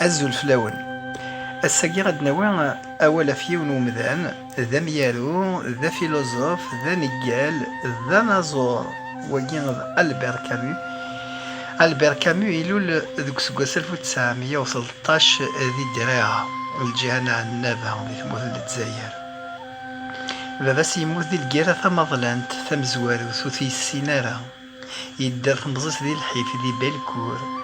أزول فلاون الساقي غاد ناوي أولا فيون ومذان ذا ميالو ذا فيلوزوف ذا نقال ذا نازور وكين ألبير كامو. ألبير كامو يلول ذوك سكواس 1913 ذي دراعة الجهة النابة ذي تموت للجزائر. بابا سيموت ذي الكيرة ثمضلانت ثمزوارو ثوثي السينارة يدار تمزيس ذي الحيف ذي بالكور.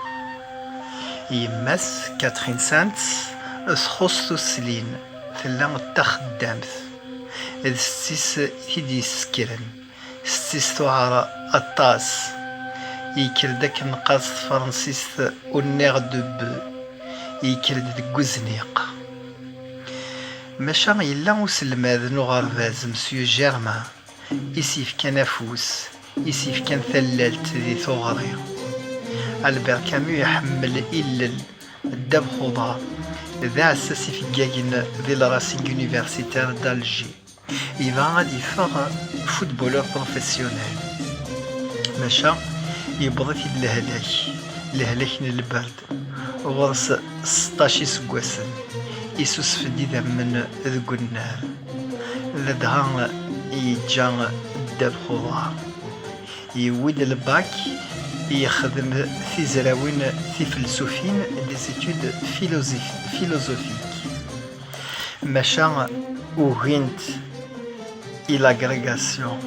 يماس كاترين سانتس تخصو السلين ثلا تخدامت ستيس هيدي سكرن ستيس توعر الطاس يكر داك نقاص فرنسيس ونيغ دو بو يكر داك وزنيق ماشا يلا وسلماد نغرفاز مسيو جيرمان يسيف كان افوس يسيف كان ثلالت ذي ثغري. ألبير كامو يحمل إلل الدب خضار ذا عساسي في كاين ذي الراسينغ يونيفرسيتير دالجي يبغى غادي يفغ فوتبولور بروفيسيونيل ماشا يبغى في الهلاك البرد غرس 16 سكواسن يسوس في ديدا من ذوك النار لدها يجا الدب خضار يود الباك يخدم في زراوين في فلسفين دي زيتود فيلوزوفيك ماشا وغينت إلى أغريغاسيون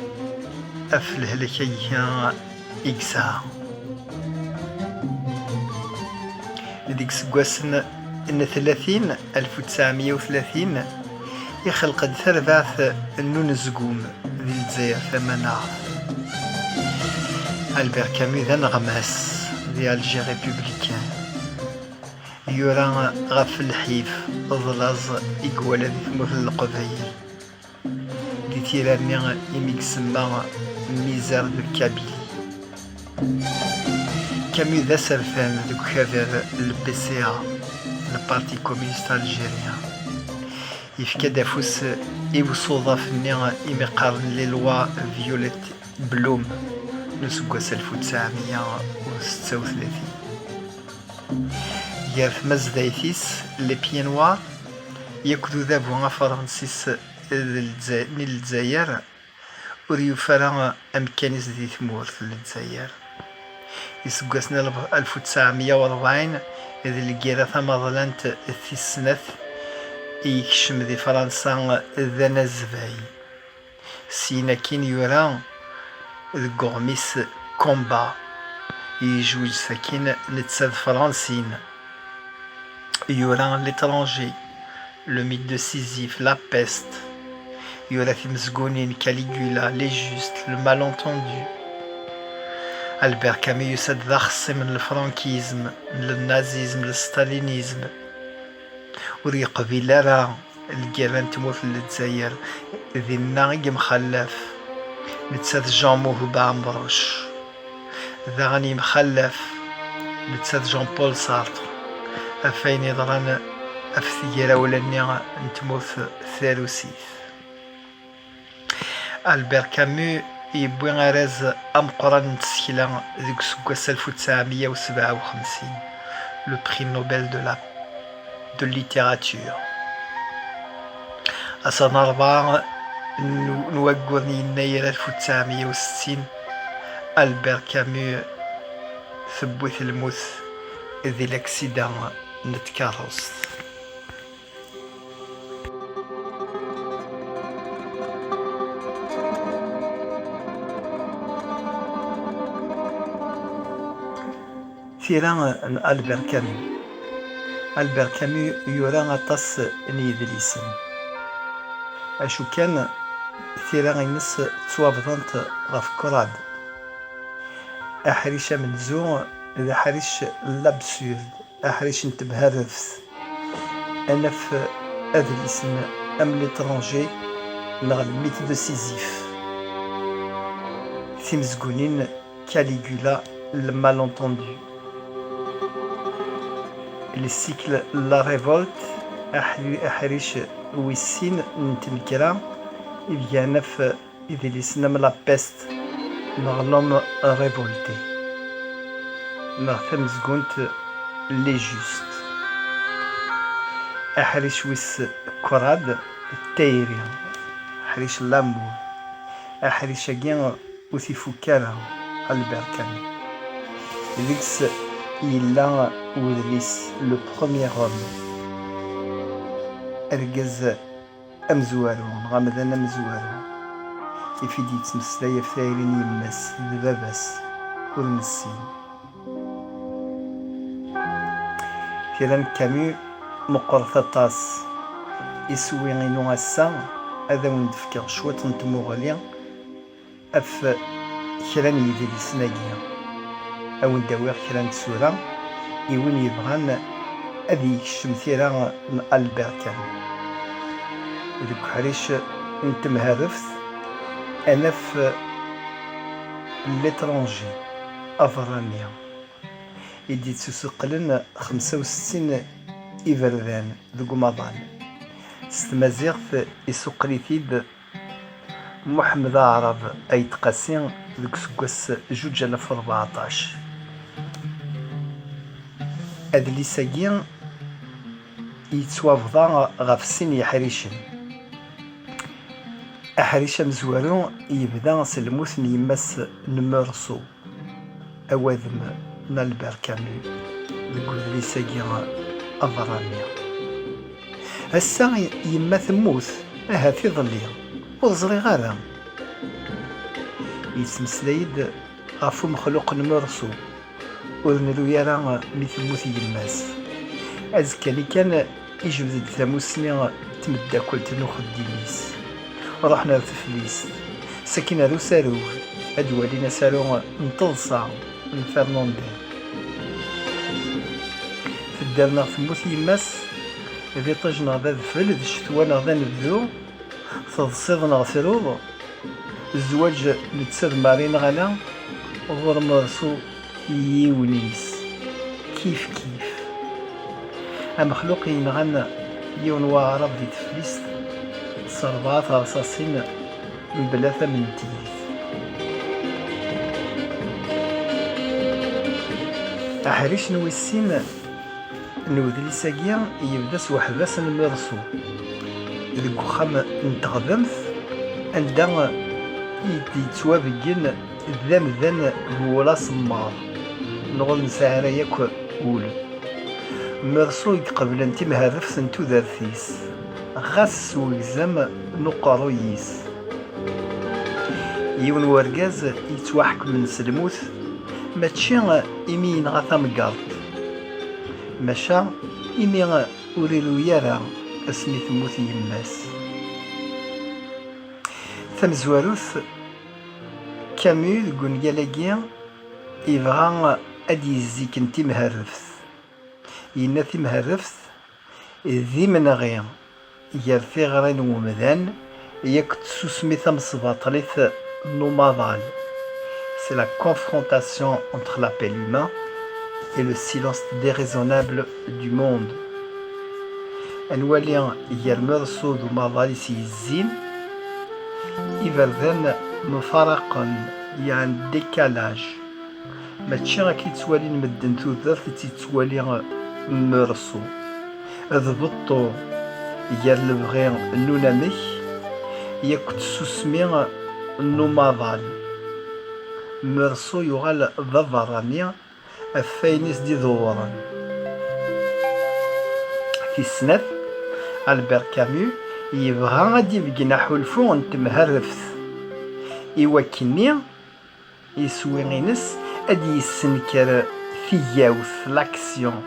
أفل هلكيا إكسا ديك سكواسن إن 1930 يخلق ثرباث النون زقوم ذي الجزائر ثمانية. ألبير كامو ذا نغماس ذي الجي ريبوبليكان يورا غف الحيف ظلاز إكوالا ذي ثموث القبايل دي تيراني يميك سما ميزار دو كابيلي. كامو ذا سرفان ذوك خافر البي سي ا البارتي كومونيست الجيريان يفكا دافوس يوصوضا فني يمقارن لي لوا فيوليت بلوم نسكواس 1936 ياف مزدايتيس لي بيي نوار ياكدو ذابو فرنسيس من الجزائر وريو فرا أمكانيس دي ثمورت للجزائر يسكواسنا 1940 ذي الكيرا ثمضلانت الثيسنث يكشم ذي فرنسا ذا نزفاي سينا كين يورا غوميس كومبا يجوج ساكين نتساد فرنسين يورا ليترانجي لو ميت دو سيزيف لا بيست يورا في مزقونين كاليغولا لي جوست لو مالونتوندو. ألبير كامو يساد ذا خصي من الفرانكيزم من النازيزم للستالينيزم وري قبيلة راه الكيران تموت للجزائر ذي الناغي مخلف نتساد جان موهوبة عمبروش ذا غني مخلف نتساد جان بول سارتر أفاين يضران أفثيرا ولاني نتموت ثالوسيث. ألبير كامو يبوي غراز أمقران نتسكيلا ذوك سكواس 1957 لو بري نوبل دو ليتيراتور أصلا 4 نوقرني يناير 1960 ألبير كامو ثبوت الموت ذي لاكسيدان نتكاروس. ثيران ألبير كامو يورا أطاس نيدليسن أشو كان ثيران ينس توابضانت غف كراد أحريش من زو إذا حريش لابسورد أحريش نتبه رفث أنا في أدليسن أم لترانجي نغ الميت دو سيزيف ثيمزقونين كاليغولا المالونتوندو السيكل لا ريفولت أحريش ويسين نتنكرا إذا في إذا لسنا من لا بيست نغلوم ريفولتي نغ ثمزقونت لي جوست أحريش ويس كراد التايري أحريش اللامبو أحريش أجين وثي فكالا البركاني ديكس إلا ودليس لو بروميير هوم أرجز أمزوارو غامدان أمزوارو يفيدي يتمسلاي في تايرين يماس دباباس ور نسين كيران كامي مقرث طاس يسوي غينو غسا هذا وين دفكر شوية نتموغليا اف كران يدير سناقيا او نداوير كران تسورا يوين يبغان اذي يكشم ثيرا البركان دوك حريش نتمهرفت انا في لترونجي افرانيا يدي تسوقلن 65 إيفردان ذو مضان ستمازيغت يسوقليتيد محمد عرب أي تقاسين ذوك سكواس 2014 هاد لي ساكين يتوافضا غاف سين يحريشن أحريشا مزوارو يبدا سلموث يماس نمرسو أواذم نالبر كامل ذوك لي ساكين أضرانيا هسا يما تموت اها في ظلي وزري غادا يتمسلايد غافو مخلوق نمرسو ونلو يرى مثل موت يماس أزكى لي كان يجبد ثاموسني تمداكل تنو خديميس رحنا لتفليس ساكنة ذو سارو أدوالينا سارو نتلصا من فرناندي تدارنا ثموت يماس ذي طجنا ذا ذفل ذي شتوانا ذا نبدو تضصيضنا ثروض الزواج نتسد مارين غلا غور مرسو يونيس كيف كيف مخلوق ينغن يون وعرب دي تفليس صربات رصاصين من بلاثة من تيث أحريش نويسين نوذلي ساقيا يبداس وحداس نمرسو ذي وخام نتغذمث عندها يتوابقين ذام ذان هو صمار نغل نسعر ياك قول مرسو يقبل انت مهرف سنتو ذارثيس غاس ويزام نقرويس يون ورقاز يتوحك من سلموث ماتشي إمين غاثا مقارط ماشا إمي أوريلو يارا أسمي تموت يماس ثمزواروث كامو دقون يالاكيا يبغى أدي يزيك انتي مهرفث ينا تي مهرفث ذي من غير يرثي غرين ومذان ياك تسوسمي ثمصباطليث نوماضال. C'est la confrontation entre l'appel humain et le silence déraisonnable du monde. أنوالي يرمرسو ذو مضاليس يزين إبردان مفارقا يعني ديكالاج ماتشي راكي تسوالي نمدن توذرت تتسوالي مرسو ذبطو يا البغي نونامي ياك تسوسمي نوماضال مرسو يغال ضفراني الثاينيس دي ظوران في السنة ألبير كامو يبغى غادي بقينا حلفو نتمهرفث إوا كني يسوي غينس أدي يسنكر فياوث لاكسيون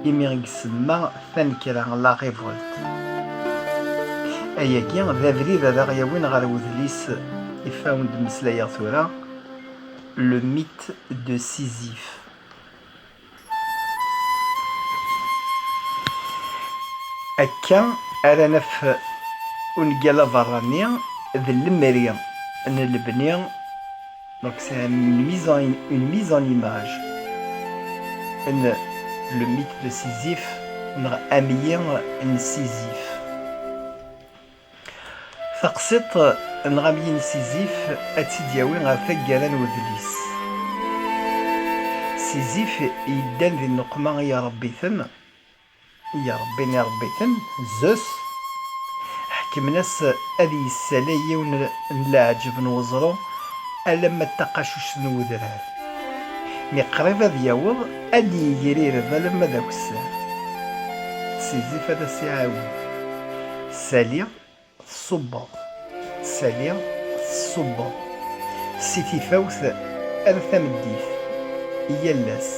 إمي غيسما ثنكر لا ريفولت أيا كي ذا بريد هذا غياوين غير وذليس يفاوند مسلايا ثورا لو ميت دو سيزيف. أكا أرانا في ونقالا برانيا ذا المريا أن البنيا دونك سي une mise en image أن لو ميت دو سيزيف نغ أميا نسيزيف ثقسط نغامي نسيزيف أتيدياوي غا ثقالا وذليس سيزيف يدان ذي النقمة يا ربي ثم يا ربي يا ربيتن زوس حكمناس هذه السلاية ونلاعجب نوزرو ألما التقاشوش نودرها مي قريب هذا ياوض أدي يجري رضا لما ذاك الساعة سيزيف هذا سيعاون سالي الصبا سالي الصبا سيتي فوث أرثا مديث يلاس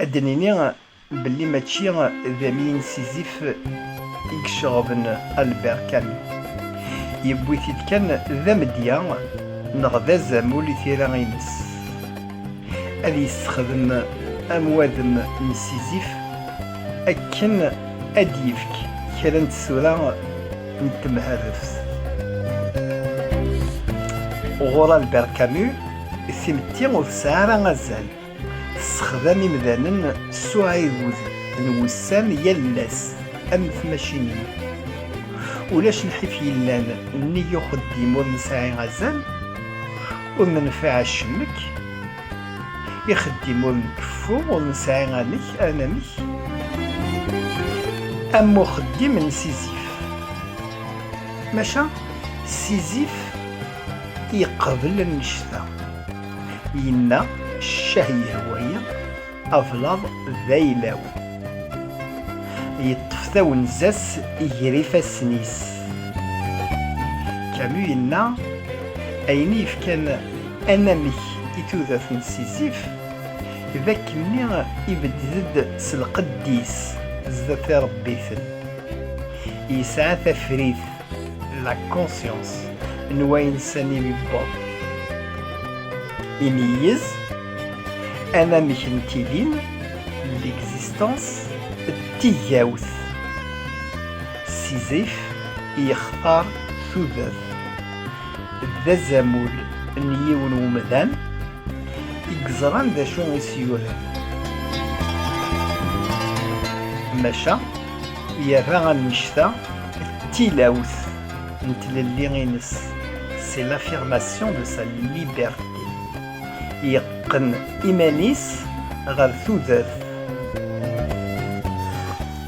أدنيني بلي ماتشي ذامين سيزيف يكشغبن ألبير كامي يبويتي كان ذا مديا نغذا زامول ثيرا غينس أذي يستخدم أموادم من سيزيف أكن أديفك كرا نتسورا نتمهرفت غورا البير كامي ثمتي وثسارا غزال استخدام مذانا سعيد نوسان يلاس أم في ماشينين ولاش نحيف يلان ني يخدم ونساعي غزال وننفع الشمك يخدم ونكفو ونساعي غانيك أنا ميك أم خدم من سيزيف ماشا سيزيف يقبل النشتا ينا الشهية هواية أفلاض ذيلاو يطفتا ونزاس يجري فاسنيس كامو ينا أيني كان أنامي يتوذف من سيزيف ذاك مني يبدزد سلقديس زدت ربيثن يسعى تفريث لا كونسيونس نوا إنساني مبا يميز أنا مكنتيلين ليكزيستانس التياوث سيزيف يختار ثوذاث ذا زامول نيون ومذان يقزران ذا شو يسيوران ماشا يرى النشتا التيلاوث نتللي غينس سي لافيرماسيون دو سا ليبرتي يقن إيمانيس غير ثوذاث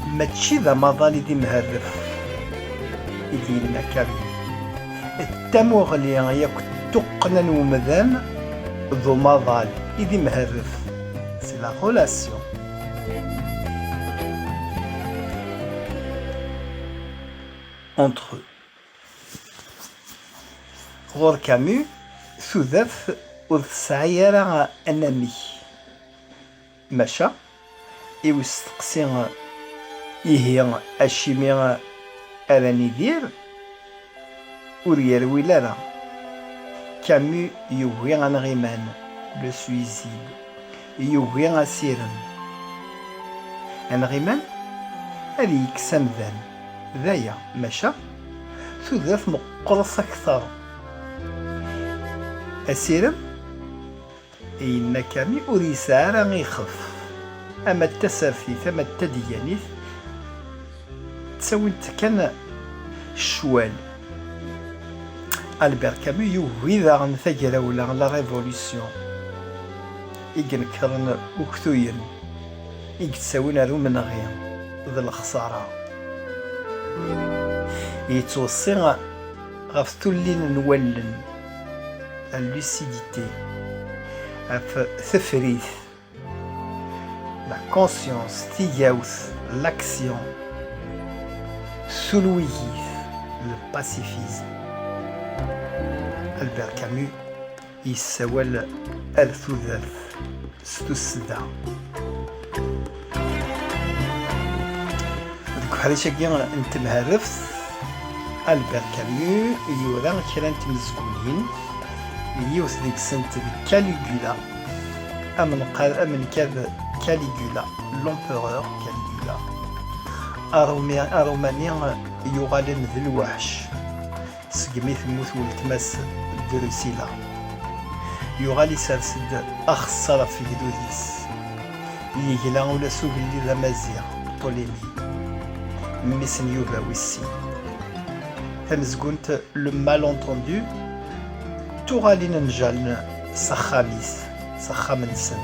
ماشي ذا مظال دي مهرف يدينا كامل التموغلي ياك تقنن ومذان ذو مظال يدي مهرف سي لا غولاسيون entre eux. غور كامو ثوذاث وذسعيرا أنامي ماشا يوستقسي يهي أشيمي أراني دير وريروي لالا كامو يوهي عن غيمان لو سويزيد يوهي عن سيرن عن غيمان هذي يكسم ذان ذايا ماشا ثوذاث مقرص أكثر أسيرم إن كامي أريسارا غيخف أما التسافيث أما التديانيث تساويت كان الشوال ألبير كامي يوهي ذا عن ثقيلة ولا لا ريفوليسيون يقنكرن وكثوين يتساوين رو من غير ذا الخسارة يتوصي غف تولين نولن اللوسيديتي ثفريث la conscience تياوث l'action سلويث le pacifisme ألبير كامو يساول الثوذاث ستوسدا دوك حريشاكي نتمهرفت ألبير كامو يورا كرا تمزكولين يوث ديك سنت كاليغولا أمن كذا كاليغولا لومبيرور كاليغولا أرومانيا يغالن ذي الوحش سقمي ثموت ولتماس دروسيلا يغالي سرسد أخسر في جدوديس يجلا ولا سوق اللي ذا مازيغ طوليني ميسن يوبا ويسي تمزقونت لو مالونتوندو تغالين نجالن سخاميس سخام نسن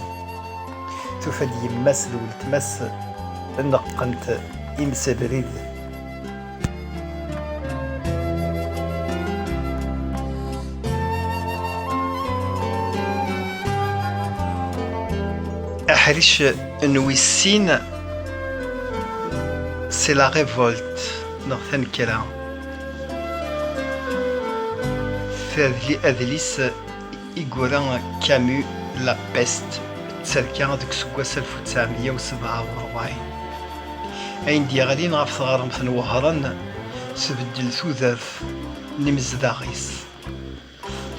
تفاد يماس ولتماس نقنت إمسابريد. أحريش نويسين سي لا ريفولت نغثن كلا في أذليس إيغورا كامو لا بيست تسالكا ديك سكواس 1947 أين ديالين غاف ثغارم ثنوهران تبدل ثوذاف نمزداغيس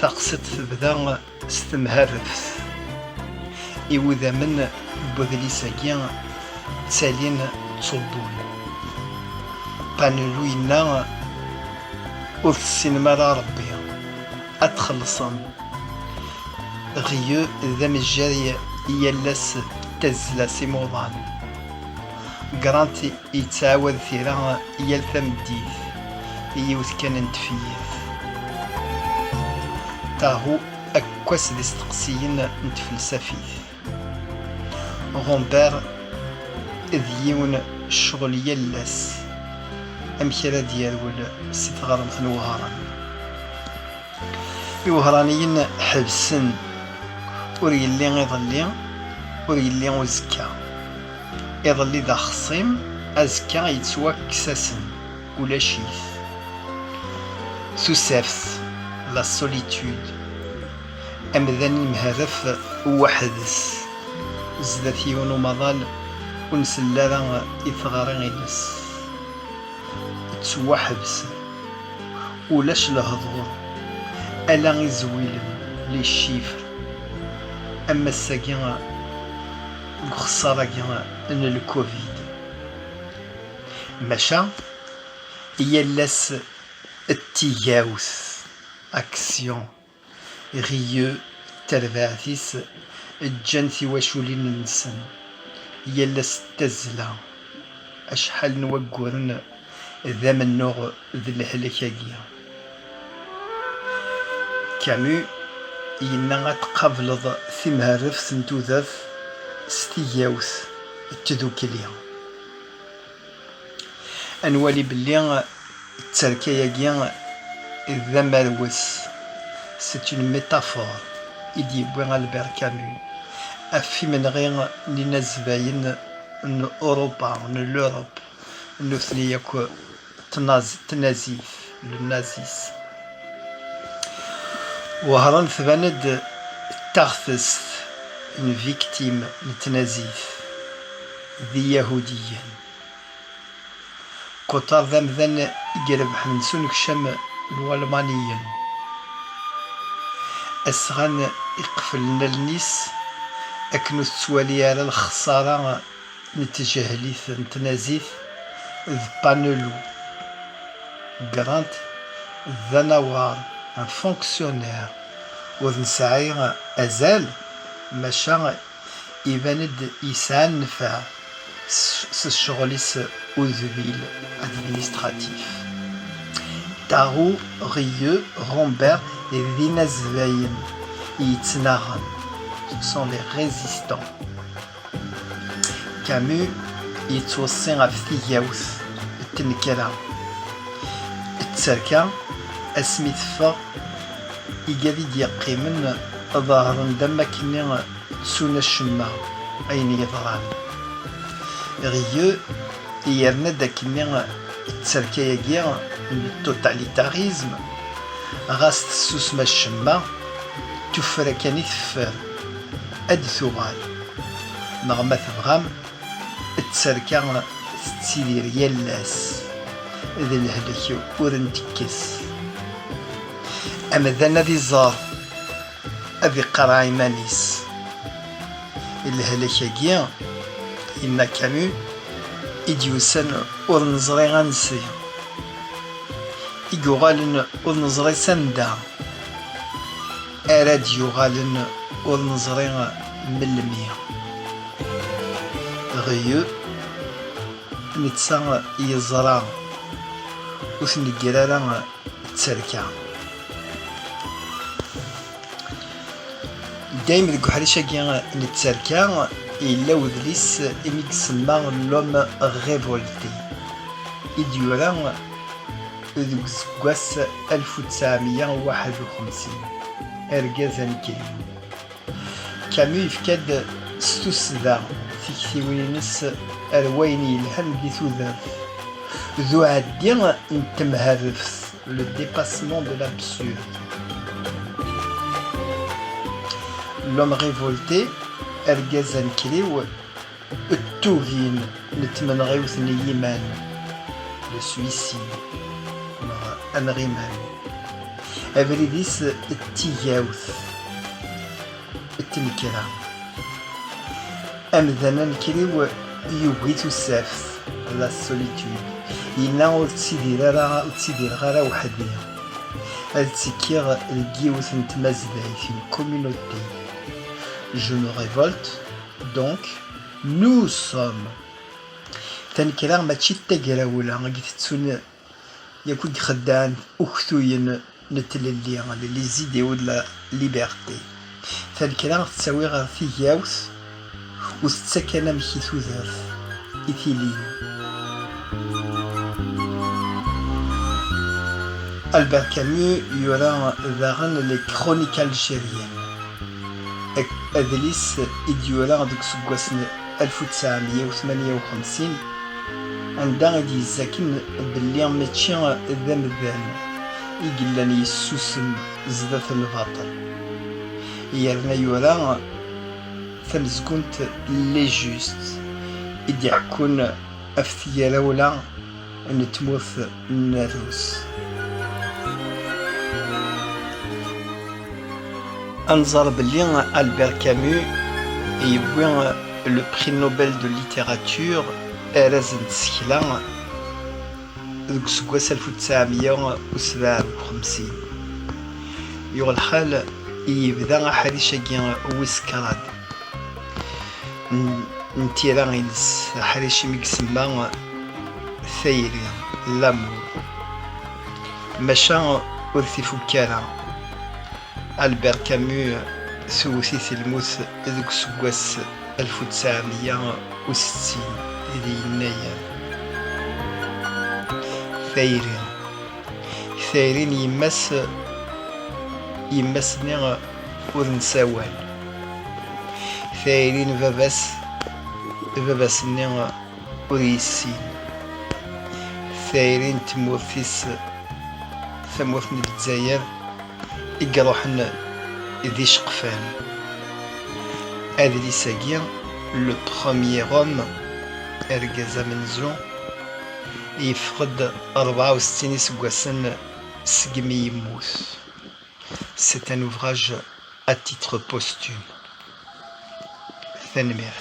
تقصد تبدا ستمهرفس إوذا من بوذليساكيا تسالين تصبون بانلوينا وذ السينما ربي أتخلصن غيو ذا مجاري يلاس تزلا سيموضان قرانتي يتعاود ثيرا يلثم الديث يوث كان نتفيث تاهو أكواس دي استقسيين نتفلسفيث غومبير ذيون الشغل يلاس أمثلة ديال سيت غرم نوهران الوهرانيين حبسن ور يلي يضلي ور يلي وزكا يضلي ذا خصيم أزكا يتسوى كساسن ولا شيث سوسافس لا سوليتود أمذاني مهرف وحدس زداتيون ومظال ونسلالا إثغاري غينس تسوى حبس ولاش لهضغر ألا غيزويلن لي الشيفر أما الساقي الخسارة ان الكوفيد ماشا يلاس التياوث أكسيون غيو ترفاثيس الجنثي وشولين نسن يلاس التزلا أشحال نوقورن ذا من نوع ذي الهلكاكيا كامو ينا تقابلض ثمهرف سنتوذاف ستياوث التذوكليا أنوالي بلي التركياكيا ذا مروس c'est une métaphore يدي بوين ألبير كامو أفي من غير لنزباين ن أوروبا ن لوروب نثنياكو تنازيف للنازيس وهران ثباند تغثست une victime للتنازيف ذي يهوديا كوطار ذا مذن يقرب حمنسون كشم الوالمانيا أسغان يقفلنا النيس أكنو تسوالي على الخسارة نتجاهليث نتنازيف ذ بانلو قرانت ذا نوار ان فونكسيونير وذ نسعي أزال ماشا يباند يسعى نفع سشغليس أوذبيل أدمينستراتيف تاغو غيو غومبر ذي نزباين يتناغن سون لي ريزيستون كامو يتوصي غف تياوث التنكرة التسركة اسمي تفا يقادي ديقيمن ظاهرن دما كني تسونا الشما أين يضران غيو يرنا داكني التسركة يقيا التوتاليتاريزم غاس تسوسما الشما تفركاني ثفر أد ثغال نغمة تبغام التسركة تسيدير يلاس ذي الهلك ورنتكس أما ذا ذي الزار أذي قرا إيمانيس الهلك كيا إنا كامو إديوسن ورنزري غنسي إيغوغالن ورنزري سندا أراد يغالن ورنزري ملمية غيو نتسا يزرا وثني قرارا تسركا دايما ذوك حريشة كيا نتسركا إلا ودليس إميك سما لوم غيفولتي إديورا ذوك سكواس 1951 أرجاز نكري كامو يفكاد ستوسدا تكتيوينس أرواين يلهن دي ثوذاف ذو عدي نتمهرف le dépassement de l'absurde. L'homme révolté أرجاز نكري التوغين نتمنغيو ثني يمان le suicide أنغيمان أبريديس التياوث التنكرة أمذانا نكريو يوغيت السافث لا سوليتود إلا تسيدير غارا وحديا أتسكير الجيوث نتمازداي في الكوميونوتي. Je me révolte, donc nous sommes. تنكرا ماشي تاكراولا غيتسون يكون خدان أختوين نتللي لي زيديو د لا ليبرتي. تنكرا تساوي غير تياوث وستسكن مكي ثوذاف إثيلين. ألبير كامو يورا ذاغن لي كرونيك الجيريان أدليس إديولا دوك سكواس 1958 عندها غادي يزاكن بلي ماشي ذا مذان يقلان يسوسن زدات الباطل يرنا يورا ثمزكونت لي جوست إدي عكون أفتيالا ولا نتموث الناروس. أنظر بلي ألبير كامو يبوي le prix Nobel de littérature أراز نتسكلا دوك سكواس 1957 يوغ الحال يبدا حريشاكي ويسكراد نتيرا غينس حريشي ميكسما ثايري لامور ماشا ورثي فكارا. ألبير كامو ثوثي الموت دوك سكواس 1960 إذا ينايا ثايرين يمسني ورنساوال ثايرين باباسني وريسين ثايرين ثموثني الجزائر يقروحن ذي شقفان. Adlisagir, le premier homme, Ergaza Menzo, Ifred 64 سكواسن سقمي يموت. C'est un ouvrage à titre posthume. Thanmir.